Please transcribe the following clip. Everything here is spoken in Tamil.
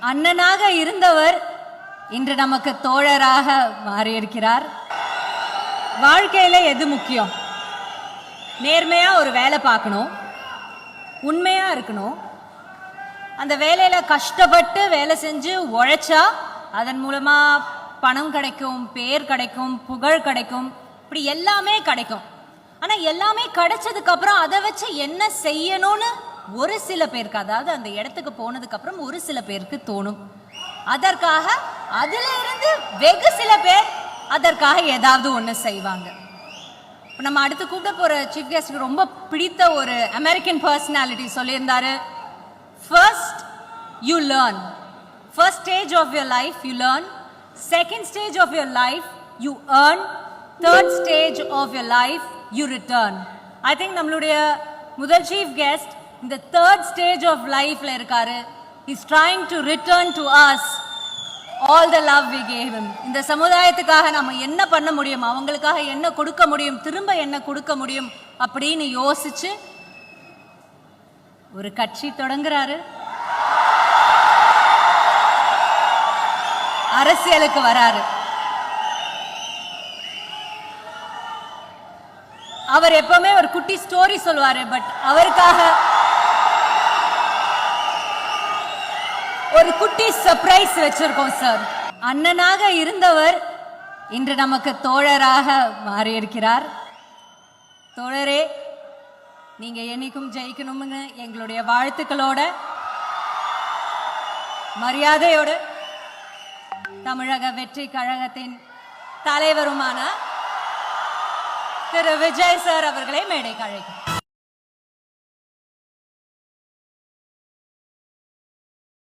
அண்ணனாக இருந்தவர் இன்று நமக்கு தோழராக மாறியிருக்கிறார். வாழ்க்கையில எது முக்கியம்? நேர்மையா ஒரு வேலை பார்க்கணும், உண்மையா இருக்கணும். அந்த வேலையில கஷ்டப்பட்டு வேலை செஞ்சு உழைச்சா அதன் மூலமா பணம் கிடைக்கும், பேர் கிடைக்கும், புகழ் கிடைக்கும், இப்படி எல்லாமே கிடைக்கும். ஆனா எல்லாமே கிடைச்சதுக்கு அப்புறம் அதை வச்சு என்ன செய்யணும்னு ஒரு சில பேருக்கு, அதாவது அந்த இடத்துக்கு போனதுக்கு அப்புறம் ஒரு சில பேருக்கு தோணும். அதற்காக அதுல இருந்து வெகு சில பேர் அதற்காக ஏதாவது ஒண்ணு செய்வாங்க. நம்ம அடுத்து கூப்பிட போற சீஃப் கெஸ்ட் ரொம்ப பிடித்த ஒரு அமெரிக்கன் பர்சனாலிட்டி சொல்லியிருந்தாரு, first you learn, first stage of your life you learn, second stage of your life you earn, third stage of your life you return. I think நம்மளுடைய முதல் சீஃப் கெஸ்ட் இந்த தேர்ட் ஸ்டேஜ் ஆஃப் லைஃப்ல இருக்காரு. He's trying to return to us all the love we gave him. இந்த சமுதாயத்துக்காக நம்ம என்ன பண்ண முடியும், அவங்களுக்காக என்ன கொடுக்க முடியும், திரும்ப என்ன கொடுக்க முடியும் அப்படின்னு யோசிச்சு ஒரு கட்சி தொடங்குறாரு, அரசியலுக்கு வராரு. அவர் எப்பவுமே ஒரு குட்டி ஸ்டோரி சொல்லுவாரு, பட் அவருக்காக ஒரு குட்டி சர்ப்ரைஸ் வச்சிருக்கோம் சார். அண்ணனாக இருந்தவர் இன்று நமக்கு தோழராக மாறியிருக்கிறார். தோழரே, நீங்க என்னைக்கும் ஜெயிக்கணும்னு எங்களுடைய வாழ்த்துக்களோட மரியாதையோடு தமிழக வெற்றி கழகத்தின் தலைவருமான திரு விஜய் சார் அவர்களை மேடைக்கு அழைக்கிறேன்.